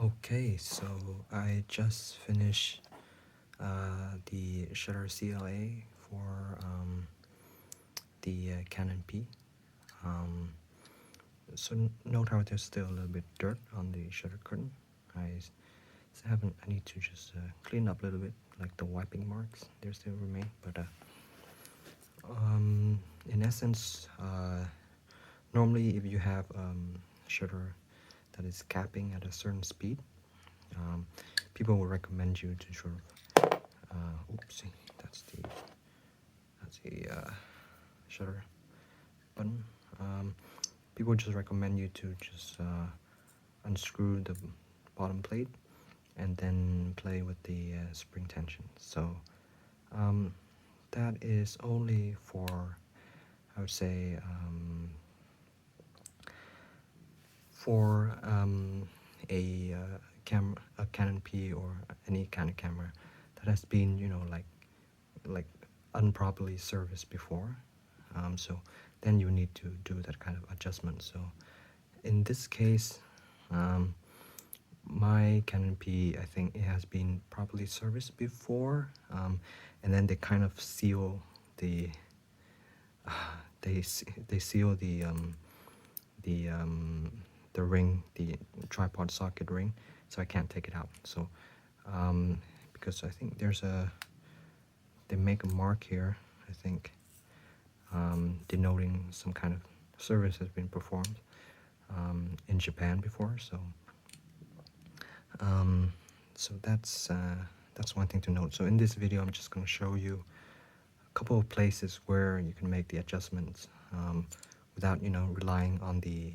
Okay, so I just finished the shutter CLA for the Canon P. So note how there's still a little bit dirt on the shutter curtain. I need to just clean up a little bit, like the wiping marks. They still remain, but in essence, normally if you have shutter that is capping at a certain speed, um, people will recommend you to sort of oopsie, that's the shutter button. People just recommend you to just unscrew the bottom plate and then play with the spring tension. So that is only for, I would say, for a Canon P or any kind of camera that has been, like improperly serviced before. So then you need to do that kind of adjustment. So in this case, my Canon P, I think it has been properly serviced before, and then they kind of seal the they seal the ring, the tripod socket ring, so I can't take it out. So because I think they make a mark here, I think, denoting some kind of service has been performed in Japan before. So that's one thing to note. So in this video, I'm just going to show you a couple of places where you can make the adjustments without relying on the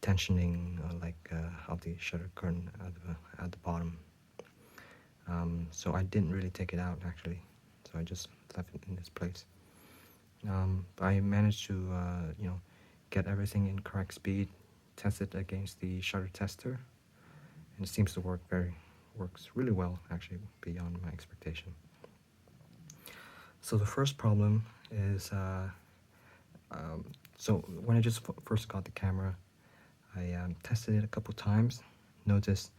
tensioning of the shutter curtain at the bottom. So I didn't really take it out actually, so I just left it in this place. But I managed to get everything in correct speed, test it against the shutter tester, and it seems to works really well, actually, beyond my expectation. So the first problem is so when I just first got the camera, I tested it a couple times. Noticed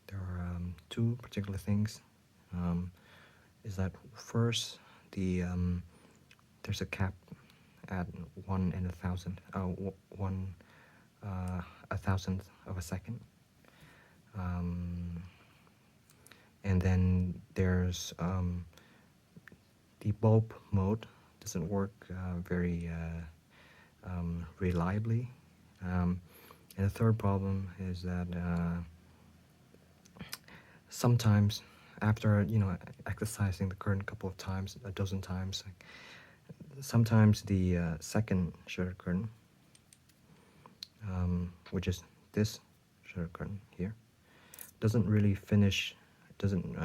there are two particular things. Is that first, there's a cap at 1 in 1,000, a thousandth of a second, and then there's the bulb mode doesn't work very reliably, and the third problem is that sometimes after exercising the current a couple of times, a dozen times, sometimes the second shutter curtain, which is this shutter curtain here, doesn't really finish doesn't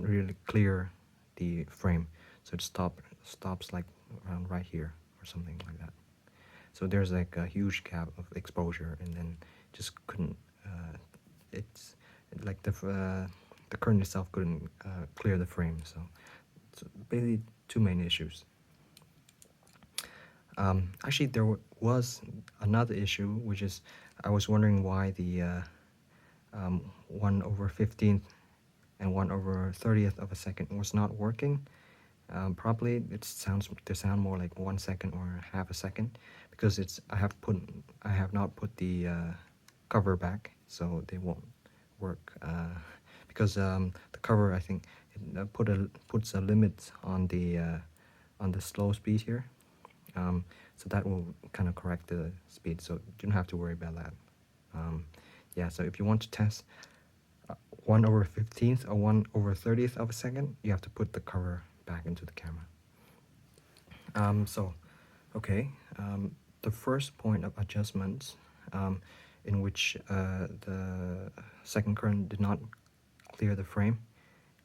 really clear the frame, so it stops like around right here or something like that. So there's like a huge gap of exposure, and then just couldn't it's like the curtain itself couldn't clear the frame. So basically two main issues. Actually, there was another issue, which is I was wondering why the 1/15th and 1/30th of a second was not working properly. They sound more like 1 second or half a second, because I have not put the cover back, so they won't work. Because the cover, I think, it puts a limit on the slow speed here. So that will kind of correct the speed, so you don't have to worry about that. Yeah, so if you want to test 1/15th or 1/30th of a second, you have to put the cover back into the camera. The first point of adjustments, in which the second current did not clear the frame,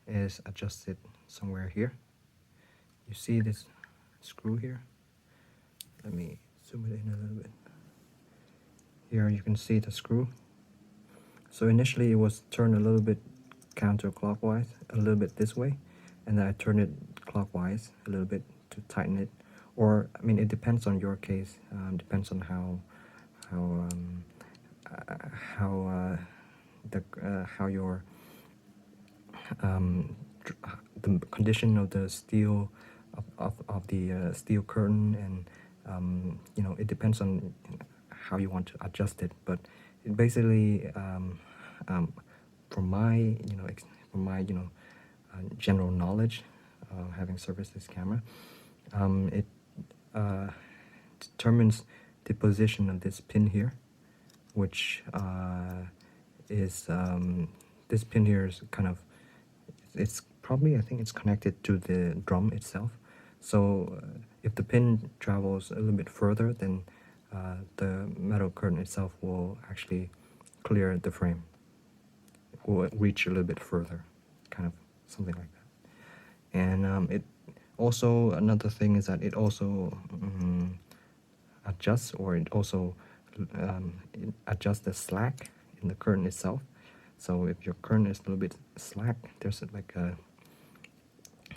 is adjusted somewhere here. You see this screw here? Let me zoom it in a little bit. Here you can see the screw. So initially it was turned a little bit counterclockwise, a little bit this way, and then I turned it clockwise a little bit to tighten it. Or, I mean, it depends on your case. Depends on how how your the condition of the steel of the steel curtain, and you know, it depends on how you want to adjust it. But it basically from my general knowledge, having serviced this camera, it determines the position of this pin here, which is this pin here is kind of, it's probably, I think it's connected to the drum itself. So if the pin travels a little bit further, then the metal curtain itself will actually clear the frame, will reach a little bit further, kind of something like that. And it also, another thing is that it also adjusts, or it also it adjusts the slack in the curtain itself. So if your curtain is a little bit slack, there's like a,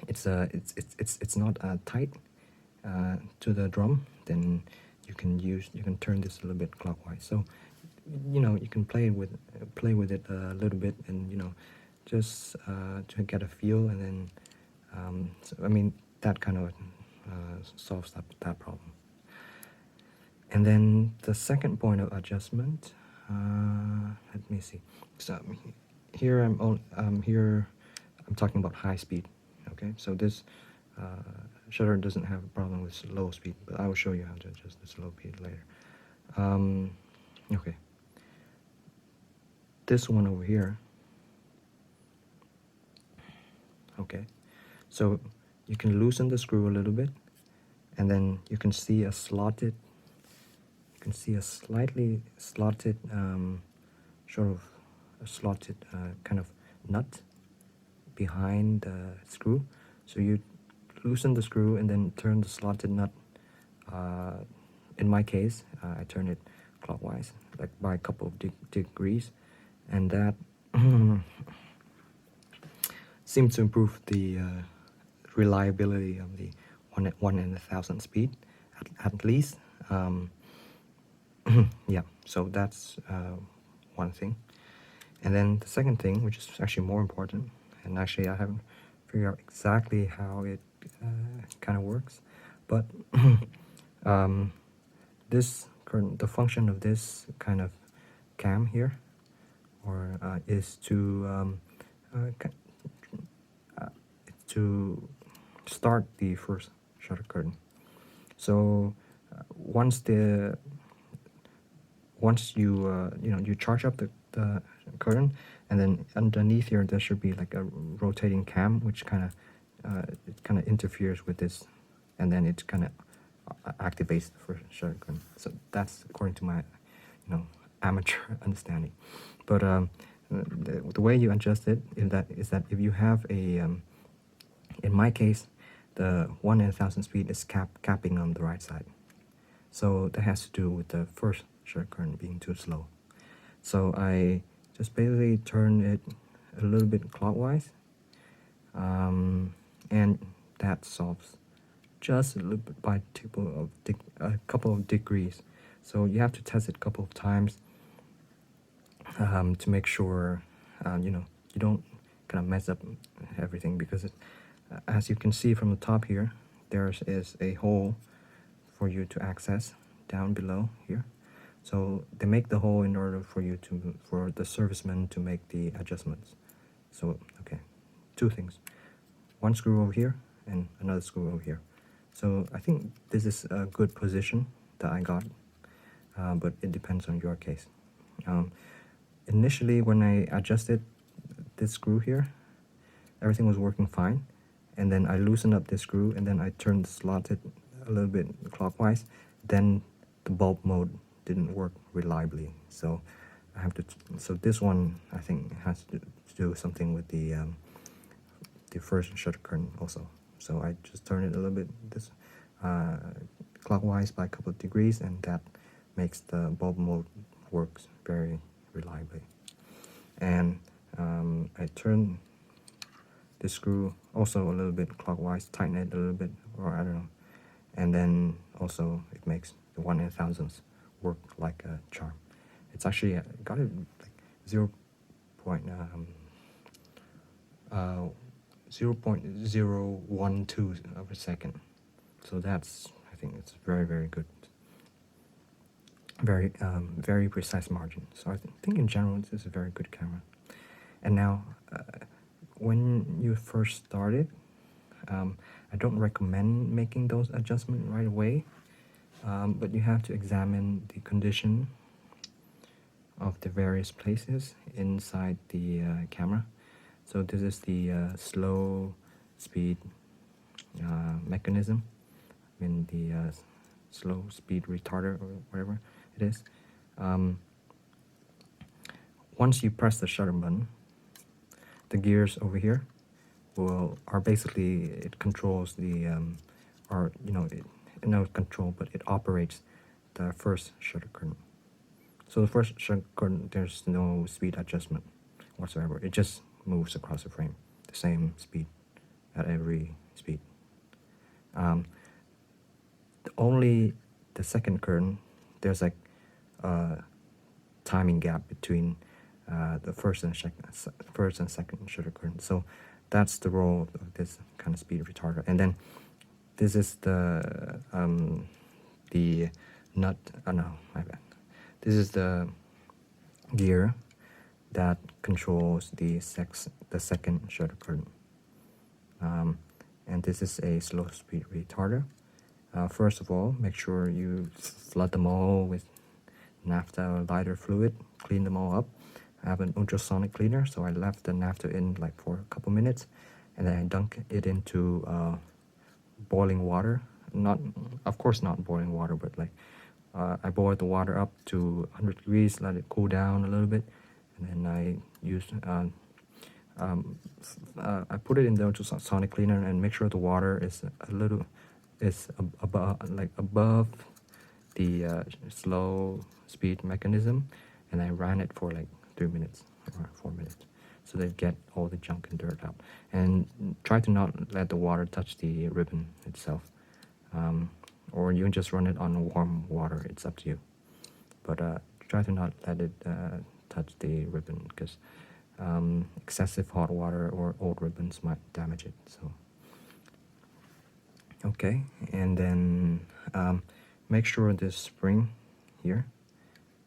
it's not tight to the drum, then you can turn this a little bit clockwise. So you know, you can play with it a little bit, and you know, just to get a feel, and then so, I mean, that kind of solves that problem. And then the second point of adjustment, let me see. So here I'm talking about high speed. Okay, so this shutter doesn't have a problem with low speed, but I will show you how to adjust this low speed later. Okay, this one over here. Okay, so you can loosen the screw a little bit, and then you can see a slotted, slightly slotted, sort of a slotted kind of nut behind the screw. So you loosen the screw and then turn the slotted nut. In my case, I turn it clockwise, like by a couple of degrees, and that seems to improve the reliability of the 1 in 1,000 speed, at least. Yeah, so that's one thing. And then the second thing, which is actually more important, and actually I haven't figured out exactly how it kind of works, but the function of this kind of cam here, or is to start the first shutter curtain. So once you you charge up the curtain, and then underneath here there should be like a rotating cam, which kind of interferes with this, and then it kind of activates the first shutter curtain. So that's according to my amateur understanding. But the way you adjust it is that if you have a in my case, the 1 in 1,000 speed is capping on the right side. So that has to do with the first shutter curtain being too slow. So I just basically turn it a little bit clockwise, and that solves just a little bit by a couple of degrees. So you have to test it a couple of times to make sure you don't kind of mess up everything, because as you can see from the top here, there is a hole for you to access down below here. So they make the hole in order for the serviceman to make the adjustments. So okay, two things, one screw over here and another screw over here. So I think this is a good position that I got, but it depends on your case. Initially, when I adjusted this screw here, everything was working fine, and then I loosened up this screw, and then I turned the slotted a little bit clockwise. Then the bulb mode didn't work reliably, so I have to. So this one, I think, has to do something with the first shutter curtain also. So I just turn it a little bit this clockwise by a couple of degrees, and that makes the bulb mode works very reliably. And I turn the screw also a little bit clockwise, tighten it a little bit, or I don't know, and then also it makes the 1 in 1,000s work like a charm. it's actually got it like 0. 0.012 of a second. So that's, I think it's very, very good. Very precise margin. So I think in general this is a very good camera. And now, when you first start it, I don't recommend making those adjustments right away, but you have to examine the condition of the various places inside the camera. So this is the slow speed mechanism, I mean the slow speed retarder or whatever it is. Once you press the shutter button, the gears over here are basically, it controls the or not control, but it operates the first shutter curtain. So the first shutter curtain, there's no speed adjustment whatsoever. It just moves across the frame, the same speed at every speed. Only the second curtain, there's like a timing gap between the first and second shutter curtain. So that's the role of this kind of speed retarder. And then this is the nut. Oh no, my bad. This is the gear that controls the second shutter curtain. And this is a slow speed retarder. First of all, make sure you flood them all with naphtha or lighter fluid, clean them all up. I have an ultrasonic cleaner, so I left the naphtha in like for a couple minutes, and then I dunk it into boiling water. Of course not boiling water, but like I boiled the water up to 100 degrees, let it cool down a little bit, and then I used I put it in the ultrasonic cleaner and make sure the water is above the slow speed mechanism, and I ran it for like 3 minutes or 4 minutes, so they get all the junk and dirt out. And try to not let the water touch the ribbon itself, or you can just run it on warm water. It's up to you, but try to not let it touch the ribbon, because excessive hot water or old ribbons might damage it. So okay, and then make sure this spring here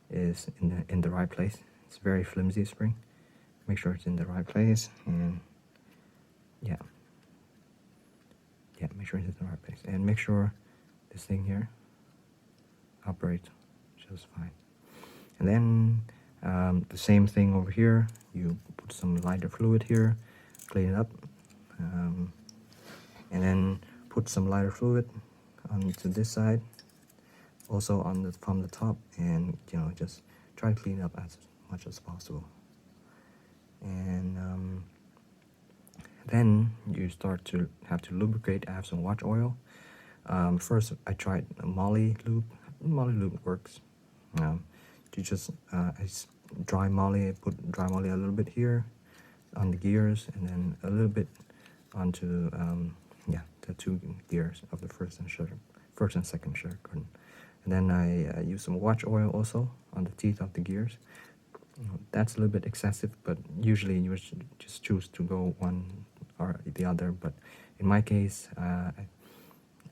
is in the right place. It's a very flimsy spring. Make sure it's in the right place, and yeah, make sure it's in the right place, and make sure this thing here operates just fine. And then the same thing over here. You put some lighter fluid here, clean it up, and then put some lighter fluid onto this side, also from the top, and just try to clean it up as much as possible. And then you start to have to lubricate. I have some watch oil. First I tried Moly lube. Moly lube works. You just dry moly, put dry moly a little bit here on the gears, and then a little bit onto the two gears of the first and second shutter curtain. And then I use some watch oil also on the teeth of the gears. That's a little bit excessive, but usually you should just choose to go one or the other. But in my case, I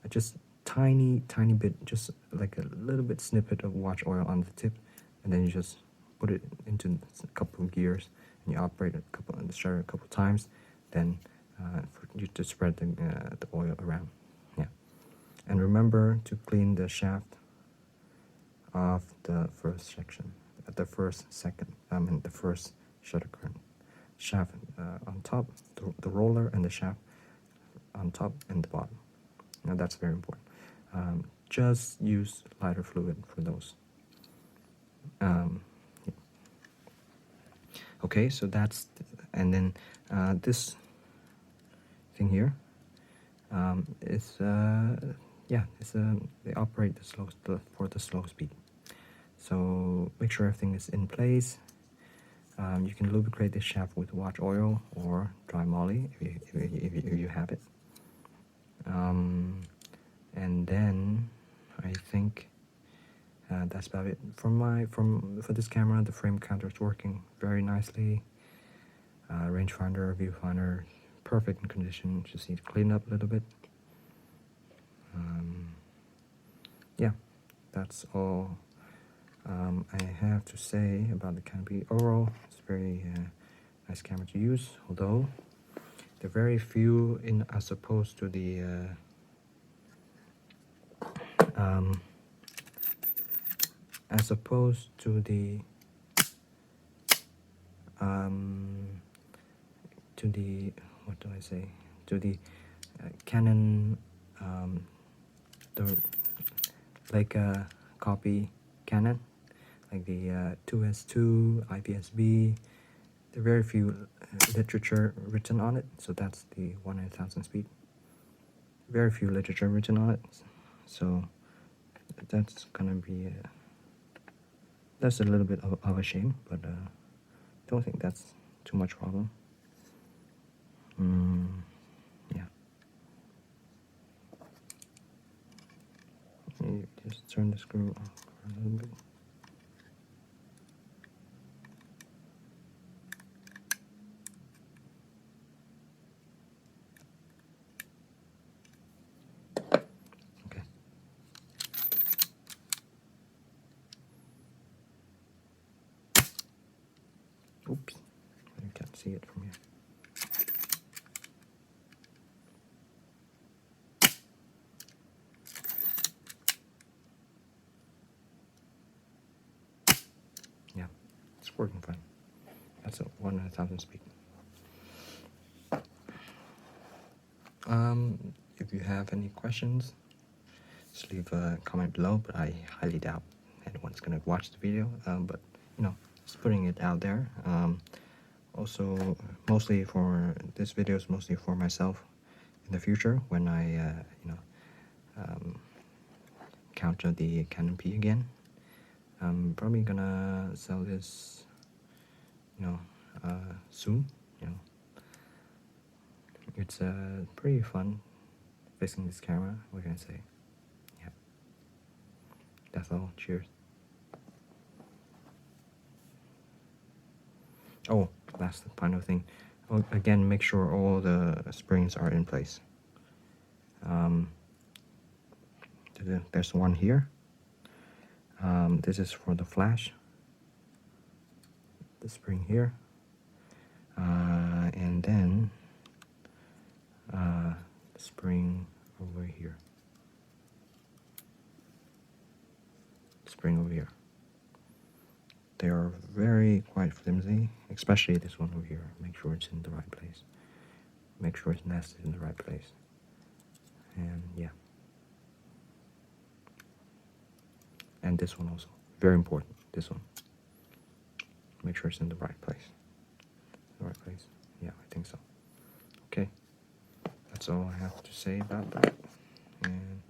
just tiny bit, just like a little bit snippet of watch oil on the tip, and then you just put it into a couple of gears, and you operate the shutter a couple of times. Then you just spread the oil around. Yeah, and remember to clean the shaft of the first section, the first shutter curtain. Shaft on top, the roller and the shaft on top and the bottom. Now that's very important. Just use lighter fluid for those. Yeah. Okay, so that's, and then this thing here is they operate for the slow speed. So make sure everything is in place. You can lubricate this shaft with watch oil or dry moly if you have it. And then I think That's about it. For this camera, the frame counter is working very nicely. Rangefinder, viewfinder, perfect in condition. Just need to clean up a little bit. Yeah, that's all I have to say about the Canon P. Overall, it's a very nice camera to use, although there are very few as opposed to the what do I say, to the Canon, the like copy Canon, like the IIS2, IPSB. There are very few literature written on it, so that's the 1/1000 speed. Very few literature written on it, so that's gonna be that's a little bit of a shame, but don't think that's too much problem. Yeah. Let me just turn the screw off for a little bit. Okay. Oops, I can't see it from here. Yeah, it's working fine. That's a 1/1000 speed. If you have any questions, just leave a comment below, but I highly doubt anyone's gonna watch the video. But you know, just putting it out there. Also, mostly for this video is mostly for myself in the future when I encounter the Canon P again. I'm probably gonna sell this, soon. It's pretty fun fixing this camera. What can I say? Yeah, that's all. Cheers. Oh, last final thing. Oh, again, make sure all the springs are in place. There's one here. This is for the flash. The spring here. And then the spring over here. Spring over here. They are quite flimsy, especially this one over here. Make sure it's in the right place. Make sure it's nested in the right place. And yeah. And this one also. Very important, this one. Make sure it's in the right place. The right place? Yeah, I think so. Okay. That's all I have to say about that. And